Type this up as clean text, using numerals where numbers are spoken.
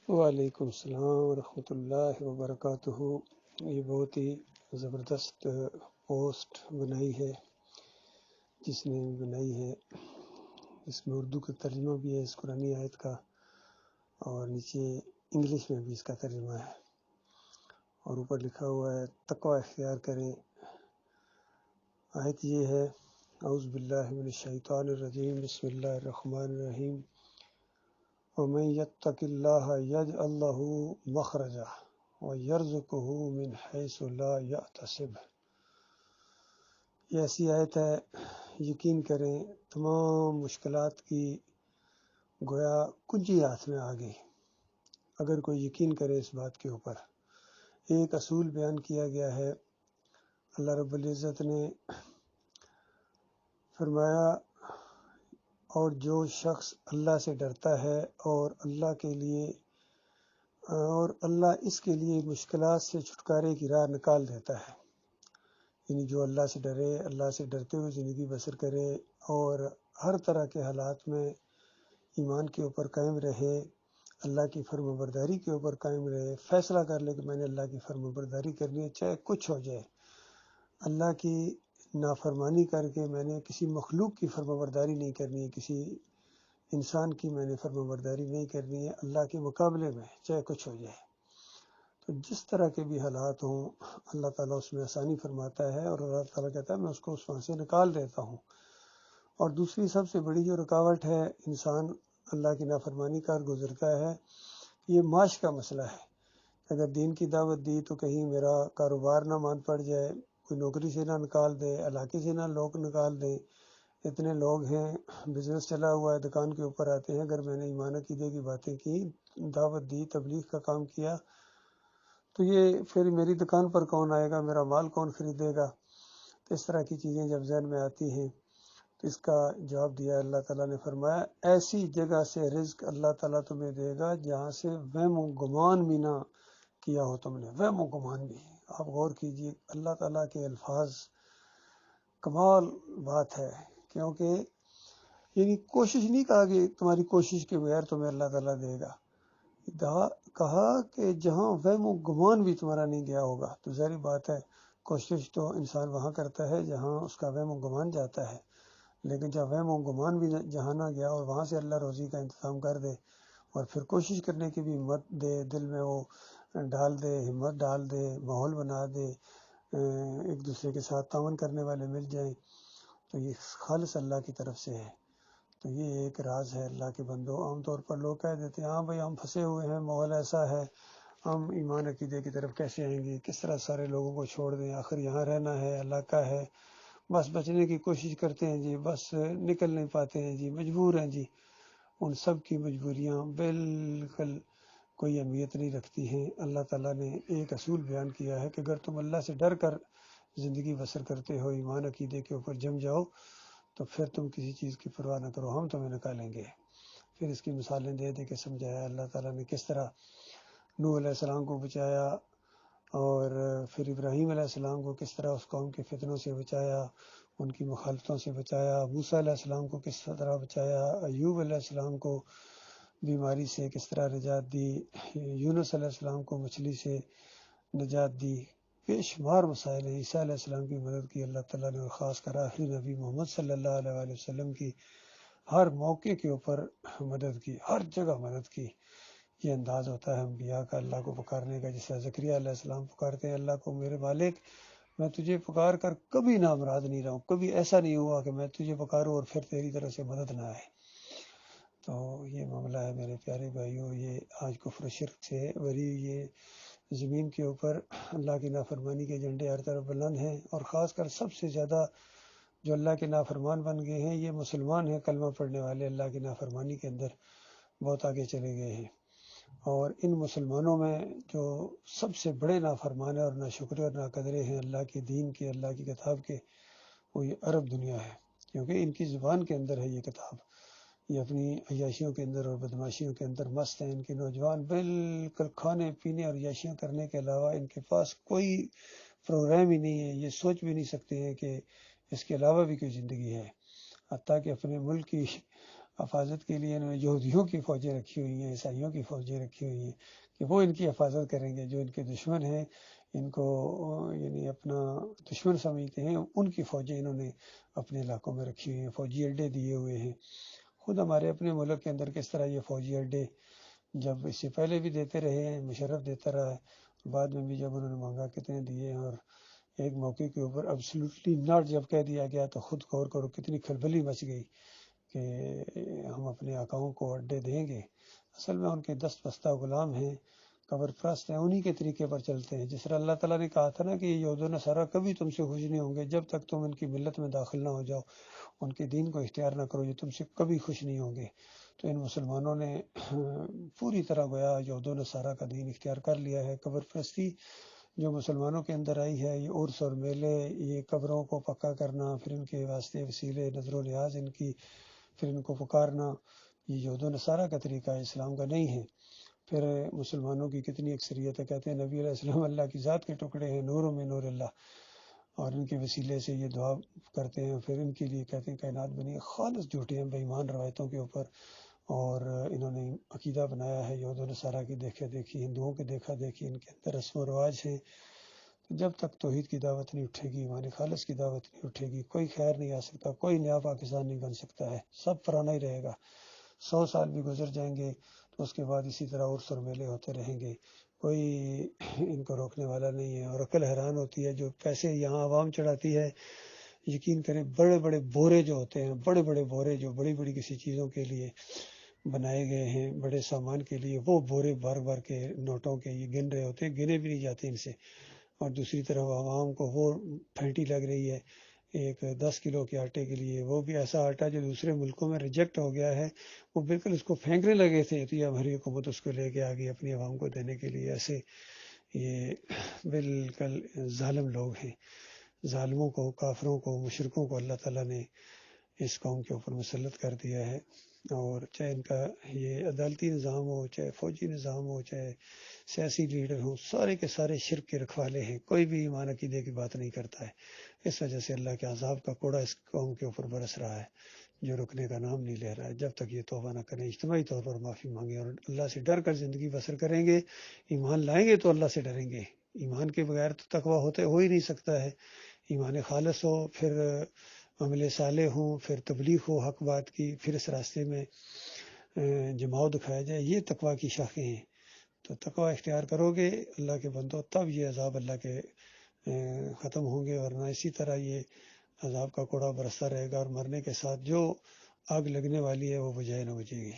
وعلیکم السلام ورحمۃ اللہ وبرکاتہ۔ یہ بہت ہی زبردست پوسٹ بنائی ہے جس نے بنائی ہے، اس میں اردو کا ترجمہ بھی ہے اس قرآنی آیت کا، اور نیچے انگلش میں بھی اس کا ترجمہ ہے، اور اوپر لکھا ہوا ہے تقوی اختیار کریں۔ آیت یہ ہے، اعوذ باللہ من الشیطان الرجیم، بسم اللہ الرحمن الرحیم، ومن يتق الله يجعل له مخرجا ويرزقه من حيث لا يحتسب۔ یہ ایسی آیت ہے، یقین کریں تمام مشکلات کی گویا کنجی ہاتھ میں آ گئی اگر کوئی یقین کرے اس بات کے اوپر۔ ایک اصول بیان کیا گیا ہے، اللہ رب العزت نے فرمایا، اور جو شخص اللہ سے ڈرتا ہے اور اللہ کے لیے اور اللہ اس کے لیے مشکلات سے چھٹکارے کی راہ نکال دیتا ہے، یعنی جو اللہ سے ڈرے، اللہ سے ڈرتے ہوئے زندگی بسر کرے اور ہر طرح کے حالات میں ایمان کے اوپر قائم رہے، اللہ کی فرما برداری کے اوپر قائم رہے، فیصلہ کر لے کہ میں نے اللہ کی فرما برداری کرنی ہے چاہے کچھ ہو جائے، اللہ کی نافرمانی کر کے میں نے کسی مخلوق کی فرما برداری نہیں کرنی ہے، کسی انسان کی میں نے فرما برداری نہیں کرنی ہے، اللہ کے مقابلے میں چاہے کچھ ہو جائے۔ تو جس طرح کے بھی حالات ہوں اللہ تعالیٰ اس میں آسانی فرماتا ہے، اور اللہ تعالیٰ کہتا ہے میں اس کو اس وہاں سے نکال دیتا ہوں۔ اور دوسری سب سے بڑی جو رکاوٹ ہے انسان اللہ کی نافرمانی کر گزرتا ہے، یہ معاش کا مسئلہ ہے۔ اگر دین کی دعوت دی تو کہیں میرا کاروبار نہ مان پڑ جائے، کوئی نوکری سے نہ نکال دے، علاقے سے نہ لوگ نکال دیں، اتنے لوگ ہیں، بزنس چلا ہوا ہے، دکان کے اوپر آتے ہیں، اگر میں نے ایمان عقیدے کی باتیں کی، دعوت دی، تبلیغ کا کام کیا، تو یہ پھر میری دکان پر کون آئے گا، میرا مال کون خریدے گا؟ تو اس طرح کی چیزیں جب ذہن میں آتی ہیں تو اس کا جواب دیا اللہ تعالیٰ نے، فرمایا ایسی جگہ سے رزق اللہ تعالیٰ تمہیں دے گا جہاں سے وہم و گمان بھی نہ کیا ہو تم نے، وہم و گمان بھی۔ آپ غور کیجیے اللہ تعالیٰ کے الفاظ، کمال بات ہے، کیونکہ یعنی کوشش نہیں کہا کہ تمہاری کوشش کے بغیر تمہیں اللہ تعالیٰ دے گا، کہا کہ جہاں وہم و گمان بھی تمہارا نہیں گیا ہوگا۔ تو ظاہری بات ہے کوشش تو انسان وہاں کرتا ہے جہاں اس کا وہم و گمان جاتا ہے، لیکن جب وہم و گمان بھی جہاں نہ گیا اور وہاں سے اللہ روزی کا انتظام کر دے اور پھر کوشش کرنے کی بھی ہمت دے، دل میں وہ ڈال دے، ہمت ڈال دے، ماحول بنا دے، ایک دوسرے کے ساتھ تعاون کرنے والے مل جائیں، تو یہ خالص اللہ کی طرف سے ہے۔ تو یہ ایک راز ہے اللہ کے بندوں۔ عام طور پر لوگ کہہ دیتے ہیں ہاں بھائی ہم پھنسے ہوئے ہیں، ماحول ایسا ہے، ہم ایمان عقیدے کی طرف کیسے آئیں گے، کس طرح سارے لوگوں کو چھوڑ دیں، آخر یہاں رہنا ہے، اللہ کا ہے، بس بچنے کی کوشش کرتے ہیں جی، بس نکل نہیں پاتے ہیں جی، مجبور ہیں جی۔ ان سب کی مجبوریاں بالکل کوئی اہمیت نہیں رکھتی ہیں۔ اللہ تعالیٰ نے ایک اصول بیان کیا ہے کہ اگر تم اللہ سے ڈر کر زندگی بسر کرتے ہو، ایمان عقیدے کے اوپر جم جاؤ، تو پھر تم کسی چیز کی پرواہ نہ کرو، ہم تمہیں نکالیں گے۔ پھر اس کی مثالیں دے دے کے سمجھایا اللہ تعالیٰ نے کس طرح نوح علیہ السلام کو بچایا، اور پھر ابراہیم علیہ السلام کو کس طرح اس قوم کے فتنوں سے بچایا، ان کی مخالفتوں سے بچایا، موسیٰ علیہ السلام کو کس طرح بچایا، ایوب علیہ السلام کو بیماری سے کس طرح نجات دی، یونس علیہ السلام کو مچھلی سے نجات دی، بے شمار مسائل ہیں۔ عیسیٰ علیہ السلام کی مدد کی اللہ تعالیٰ نے، اور خاص کر آخری نبی محمد صلی اللہ علیہ وآلہ وسلم کی ہر موقع کے اوپر مدد کی، ہر جگہ مدد کی۔ یہ انداز ہوتا ہے انبیاء کا اللہ کو پکارنے کا، جیسے زکریا علیہ السلام پکارتے ہیں اللہ کو، میرے مالک میں تجھے پکار کر کبھی نامراد نہیں رہا ہوں، کبھی ایسا نہیں ہوا کہ میں تجھے پکاروں اور پھر تیری طرف سے مدد نہ آئے۔ تو یہ معاملہ ہے میرے پیارے بھائیوں، یہ آج کفر و شرک سے بری یہ زمین کے اوپر اللہ کی نافرمانی کے جھنڈے ہر طرف بلند ہیں، اور خاص کر سب سے زیادہ جو اللہ کے نافرمان بن گئے ہیں یہ مسلمان ہیں، کلمہ پڑھنے والے اللہ کی نافرمانی کے اندر بہت آگے چلے گئے ہیں۔ اور ان مسلمانوں میں جو سب سے بڑے نافرمان اور ناشکرے اور ناقدرے ہیں اللہ کے دین کے، اللہ کی کتاب کے، وہ یہ عرب دنیا ہے، کیونکہ ان کی زبان کے اندر ہے یہ کتاب۔ یہ اپنی عیاشیوں کے اندر اور بدماشیوں کے اندر مست ہیں، ان کے نوجوان بالکل کھانے پینے اور عیاشیاں کرنے کے علاوہ ان کے پاس کوئی پروگرام ہی نہیں ہے، یہ سوچ بھی نہیں سکتے ہیں کہ اس کے علاوہ بھی کوئی زندگی ہے، حتیٰ کہ اپنے ملک کی حفاظت کے لیے انہوں نے یہودیوں کی فوجیں رکھی ہوئی ہیں، عیسائیوں کی فوجیں رکھی ہوئی ہیں کہ وہ ان کی حفاظت کریں گے. جو ان کے دشمن ہیں، ان کو یعنی اپنا دشمن سمجھتے ہیں، ان کی فوجیں انہوں نے اپنے علاقوں میں رکھی ہوئی ہیں، فوجی اڈے دیے ہوئے ہیں. خود ہمارے اپنے ملک کے اندر کس طرح یہ فوجی اڈے جب اس سے پہلے بھی دیتے رہے ہیں، مشرف دیتا رہا ہے، بعد میں بھی جب انہوں نے مانگا کتنے دیے. اور ایک موقع کے اوپر ابسولوٹلی ناٹ جب کہہ دیا گیا تو خود غور کرو کتنی کھلبلی مچ گئی کہ ہم اپنے آقاؤں کو اڈے دیں گے. اصل میں ان کے دست بستہ غلام ہیں، قبر پرست ہیں، انہی کے طریقے پر چلتے ہیں. جس طرح اللہ تعالیٰ نے کہا تھا نا کہ یہود و نصارہ کبھی تم سے خوش نہیں ہوں گے جب تک تم ان کی ملت میں داخل نہ ہو جاؤ، ان کے دین کو اختیار نہ کرو، یہ تم سے کبھی خوش نہیں ہوں گے. تو ان مسلمانوں نے پوری طرح گویا یہود و نصارہ کا دین اختیار کر لیا ہے. قبر پرستی جو مسلمانوں کے اندر آئی ہے، یہ عرس اور میلے، یہ قبروں کو پکا کرنا، پھر ان کے واسطے وسیلے نظر و نیاز ان کی، پھر ان کو پکارنا، یہ یہود و نصارہ کا طریقہ ہے، اسلام کا نہیں ہے. پھر مسلمانوں کی کتنی اکثریت ہے، کہتے ہیں نبی علیہ السلام اللہ کی ذات کے ٹکڑے ہیں، نور میں نور اللہ، اور ان کے وسیلے سے یہ دعا کرتے ہیں. پھر ان کے لیے کہتے ہیں کائنات بنی. خالص جھوٹے ہیں، بے ایمان روایتوں کے اوپر. اور انہوں نے عقیدہ بنایا ہے یہود و نصارہ کی دیکھا دیکھی، ہندوؤں کے دیکھا دیکھی، ان کے اندر رسم و رواج ہیں. جب تک توحید کی دعوت نہیں اٹھے گی، ایمان خالص کی دعوت نہیں اٹھے گی، کوئی خیر نہیں آ سکتا، کوئی نیا پاکستان نہیں بن سکتا ہے. سب پرانا ہی رہے گا. 100 سال بھی گزر جائیں گے تو اس کے بعد اسی طرح عرس اور میلے ہوتے رہیں گے، کوئی ان کو روکنے والا نہیں ہے. اور عقل حیران ہوتی ہے، جو پیسے یہاں عوام چڑھاتی ہے، یقین کریں بڑے بڑے بورے جو ہوتے ہیں، بڑے بڑے بورے جو بڑی بڑی کسی چیزوں کے لیے بنائے گئے ہیں، بڑے سامان کے لیے، وہ بورے بھر بھر کے نوٹوں کے یہ گن رہے ہوتے ہیں، گنے بھی نہیں جاتے ان سے. اور دوسری طرف عوام کو وہ پھینٹی لگ رہی ہے ایک 10 کلو کے آٹے کے لیے، وہ بھی ایسا آٹا جو دوسرے ملکوں میں ریجیکٹ ہو گیا ہے، وہ بالکل اس کو پھینکنے لگے تھے، تو یہ ہماری حکومت اس کو لے کے آ گئی اپنی عوام کو دینے کے لیے. ایسے یہ بالکل ظالم لوگ ہیں. ظالموں کو، کافروں کو، مشرکوں کو اللہ تعالیٰ نے اس قوم کے اوپر مسلط کر دیا ہے. اور چاہے ان کا یہ عدالتی نظام ہو، چاہے فوجی نظام ہو، چاہے سیاسی لیڈر ہوں، سارے کے سارے شرک کے رکھوالے ہیں. کوئی بھی ایمان عقیدے کی بات نہیں کرتا ہے. اس وجہ سے اللہ کے عذاب کا کوڑا اس قوم کے اوپر برس رہا ہے، جو رکنے کا نام نہیں لے رہا ہے. جب تک یہ توبہ نہ کریں، اجتماعی طور پر معافی مانگیں اور اللہ سے ڈر کر زندگی بسر کریں گے، ایمان لائیں گے تو اللہ سے ڈریں گے. ایمان کے بغیر تو تقویٰ ہو ہی نہیں سکتا ہے. ایمان خالص ہو، پھر عمل صالح ہوں، پھر تبلیغ ہو حق بات کی، پھر اس راستے میں جماؤ دکھایا جائے، یہ تقویٰ کی شاخیں ہیں. تو تقویٰ اختیار کرو گے اللہ کے بندو، تب یہ عذاب اللہ کے ختم ہوں گے. ورنہ اسی طرح یہ عذاب کا کوڑا برستا رہے گا، اور مرنے کے ساتھ جو آگ لگنے والی ہے وہ بجھائے نہ بجھے گی.